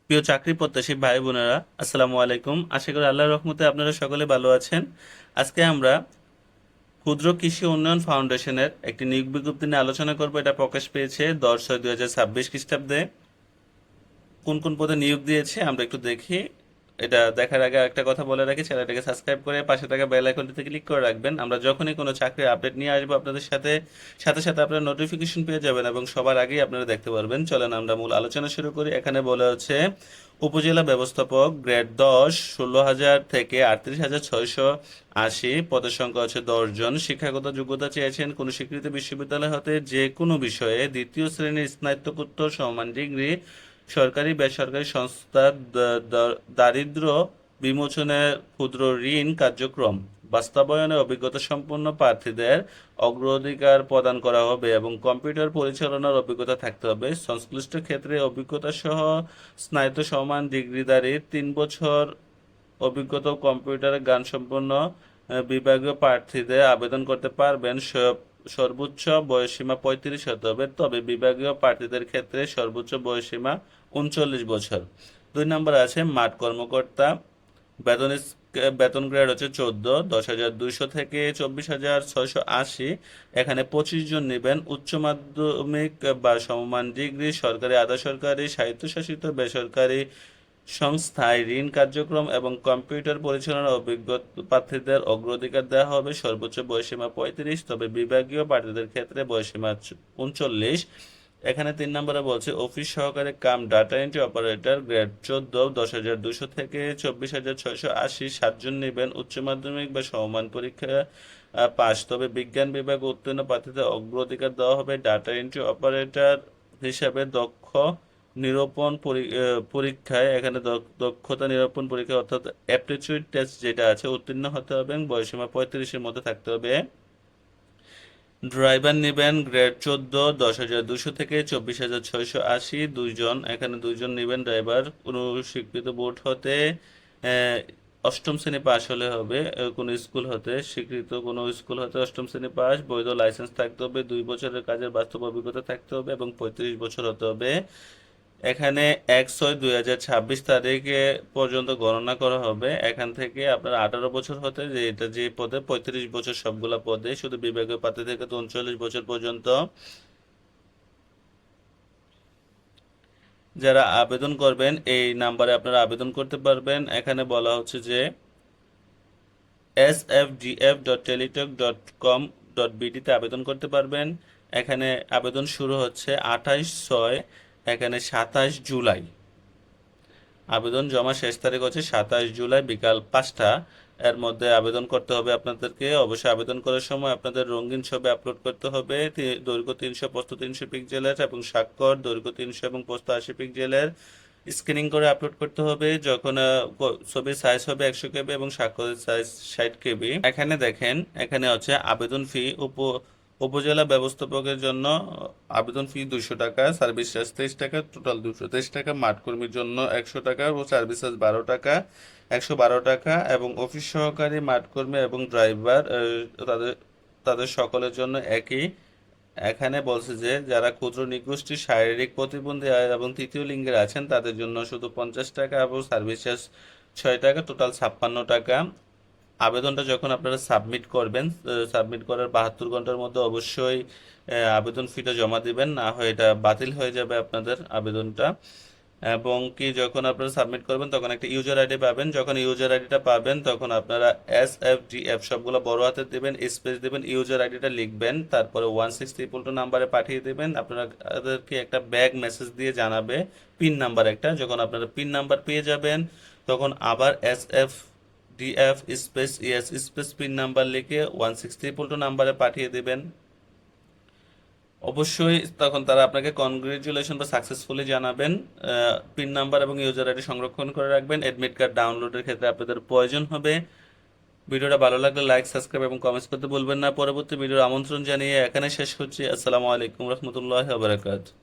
প্রিয় চাকরি প্রত্যাশী ভাই বোনেরা, আসসালামু আলাইকুম। আশা করি আল্লাহর রহমতে আপনারা সকলে ভালো আছেন। আজকে আমরা ক্ষুদ্র কৃষি উন্নয়ন ফাউন্ডেশনের একটি নিয়োগ বিজ্ঞপ্তি নিয়ে আলোচনা করব। এটা প্রকাশ পেয়েছে 10/6/2026 খ্রিস্টাব্দে। কোন কোন পদে নিয়োগ দিয়েছে আমরা একটু দেখি। এটা দেখার আগে একটা কথা বলে রাখি, চ্যানেলটাকে সাবস্ক্রাইব করে পাশে থাকা বেল আইকনটিতে ক্লিক করে রাখবেন। আমরা যখনই কোনো চাকরির আপডেট নিয়ে আসবো আপনাদের সাথে সাথে সাথে আপনারা নোটিফিকেশন পেয়ে যাবেন এবং সবার আগেই আপনারা দেখতে পারবেন। চলেন আমরা মূল আলোচনা শুরু করি। এখানে বলা হচ্ছে উপজেলা ব্যবস্থাপক গ্রেড 10, 16,000 থেকে 38,680। পদের সংখ্যা হচ্ছে 10 জন। শিক্ষাগত যোগ্যতা চেয়েছেন কোনো স্বীকৃত বিশ্ববিদ্যালয় হতে যে কোনো বিষয়ে দ্বিতীয় শ্রেণীর স্নাতকোত্তর সমান ডিগ্রি, সরকারি বেসরকারি সংস্থার দারিদ্র্য বিমোচনের ক্ষুদ্র ঋণ কার্যক্রম বাস্তবায়নে অভিজ্ঞতা সম্পন্ন প্রার্থীদের অগ্রাধিকার প্রদান করা হবে এবং কম্পিউটার পরিচালনার অভিজ্ঞতা থাকতে হবে। সংশ্লিষ্ট ক্ষেত্রে অভিজ্ঞতা সহ স্নাতক সমান ডিগ্রিধারী 3 বছর অভিজ্ঞতা ও কম্পিউটারে জ্ঞান সম্পন্ন বিভাগীয় প্রার্থীদের আবেদন করতে পারবেন। সর্বোচ্চ বয়সসীমা 35 হতে হবে, তবে বিভাগীয় প্রার্থীদের ক্ষেত্রে সর্বোচ্চ বয়সসীমা 39 বছর। 2 নম্বর আছে মাঠ কর্মকর্তা। বেতন বেতন গ্রেড হচ্ছে 14, 10,200 থেকে 24,680। এখানে 25 জন নেবেন। উচ্চ মাধ্যমিক বা সমমান ডিগ্রি, সরকারি আধা সরকারি স্বায়ত্তশাসিত বেসরকারি সংস্থায় ঋণ কার্যক্রম এবং কম্পিউটার পরিচালনার অভিজ্ঞ প্রার্থীদের অগ্রাধিকার দেওয়া হবে। সর্বোচ্চ বয়সসীমা 35, তবে বিভাগীয় প্রার্থীদের ক্ষেত্রে বয়সসীমা 39। এখানে 3 নম্বরে বলছে অফিস সহকারী কাম ডাটা এন্ট্রি অপারেটর গ্রেড 14, 10,200 থেকে 24,680। 7 জন নেবেন। উচ্চ মাধ্যমিক বা সমমান পরীক্ষা পাস, তবে বিজ্ঞান বিভাগ উত্তীর্ণ প্রার্থীদের অগ্রাধিকার দেওয়া হবে। ডাটা এন্ট্রি অপারেটর হিসাবে পরীক্ষায় এখানে দক্ষতা নিরূপণ পরীক্ষা অর্থাৎ অ্যাপটিটিউড টেস্ট যেটা আছে উত্তীর্ণ হতে হবে এবং বয়সীমা 35-এর মধ্যে থাকতে হবে। ড্রাইভার নেবেন গ্রেড 14, 10,200 থেকে 24,680। 2 জন, এখানে 2 জন নেবেন ড্রাইভার। কোনো স্বীকৃত বোর্ড হতে অষ্টম শ্রেণী পাশ হলে হবে। কোনো স্কুল হতে স্বীকৃত কোনো স্কুল হতে অষ্টম শ্রেণী পাস, বৈধ লাইসেন্স থাকতে হবে, 2 বছরের কাজের বাস্তব অভিজ্ঞতা থাকতে হবে এবং 35 বছর হতে হবে। এখানে 1/6/2026 তারিখে পর্যন্ত গণনা করা হবে। এখান থেকে আপনার 18 বছর হতে যে এটা যে পদে 35 বছর সবগুলা পদে, শুধু বিভাগীয় প্রার্থী থেকে তো 39 বছর পর্যন্ত। যারা আবেদন করবেন এই নাম্বারে আপনারা আবেদন করতে পারবেন। এখানে বলা হচ্ছে যে sfgf.teletalk.com.bd তে আবেদন করতে পারবেন। এখানে আবেদন শুরু হচ্ছে 28/6, এখানে 27 জুলাই। আবেদন জমা শেষ তারিখ হচ্ছে 27 জুলাই বিকাল 5টা। এর মধ্যে আবেদন করতে হবে আপনাদেরকে। অবশ্যই আবেদন করার সময় আপনাদের রঙিন ছবি আপলোড করতে হবে। দৈর্ঘ্য 300, প্রস্থ 300 পিক্সেলের এবং স্বাক্ষর দৈর্ঘ্য 300 এবং প্রস্থ 80 পিক্সেলের স্ক্যানিং করে আপলোড করতে হবে। যখন ছবির সাইজ হবে 100 KB এবং স্বাক্ষরের সাইজ 60 KB। এখানে দেখেন, এখানে হচ্ছে আবেদন ফি উপজেলা ব্যবস্থাপকের জন্য আবেদন ফি 200 টাকা, সার্ভিস চার্জ 23 টাকা, টোটাল 223 টাকা। মাঠ কর্মীর জন্য 100 টাকা ও সার্ভিস চার্জ 12 টাকা, 112 টাকা। এবং অফিস সহকারী, মাঠ কর্মী এবং ড্রাইভার তাদের তাদের সকলের জন্য একই। এখানে বলছে যে যারা ক্ষুদ্র নিগোষ্ঠীর শারীরিক প্রতিবন্ধী এবং তৃতীয় লিঙ্গের আছেন তাদের জন্য শুধু 50 টাকা এবং সার্ভিস চার্জ 6 টাকা, টোটাল 56 টাকা। আবেদনটা যখন আপনারা সাবমিট করবেন, সাবমিট করার 72 ঘন্টার মধ্যে অবশ্যই আবেদন ফিটা জমা দিবেন, না হয় এটা বাতিল হয়ে যাবে আপনাদের আবেদনটা। এবং কি যখন আপনারা সাবমিট করবেন তখন একটা ইউজার আইডি পাবেন। যখন ইউজার আইডিটা পাবেন তখন আপনারা SFDF সবগুলো বড় হাতে দেবেন, স্পেস দেবেন, ইউজার আইডিটা লিখবেন, তারপরে 16 নাম্বারে পাঠিয়ে দেবেন। আপনাদেরকে একটা ব্যাক মেসেজ দিয়ে জানাবে পিন নাম্বার একটা। যখন আপনারা পিন নাম্বার পেয়ে যাবেন তখন আবার SFDF space ES space pin number লিখে 16 নাম্বারে পাঠিয়ে দেবেন। অবশ্যই তখন তারা আপনাকে কনগ্রেচুলেশন বা সাকসেসফুলি জানাবেন। পিন নাম্বার এবং ইউজার আইডি সংরক্ষণ করে রাখবেন। অ্যাডমিট কার্ড ডাউনলোডের ক্ষেত্রে আপনাদের প্রয়োজন হবে। ভিডিওটা ভালো লাগলে লাইক, সাবস্ক্রাইব এবং কমেন্টস করতে ভুলবেন না। পরবর্তী ভিডিওর আমন্ত্রণ জানিয়ে এখানে শেষ করছি। আসসালামু আলাইকুম রহমতুল্লাহ বারাকাতুহু।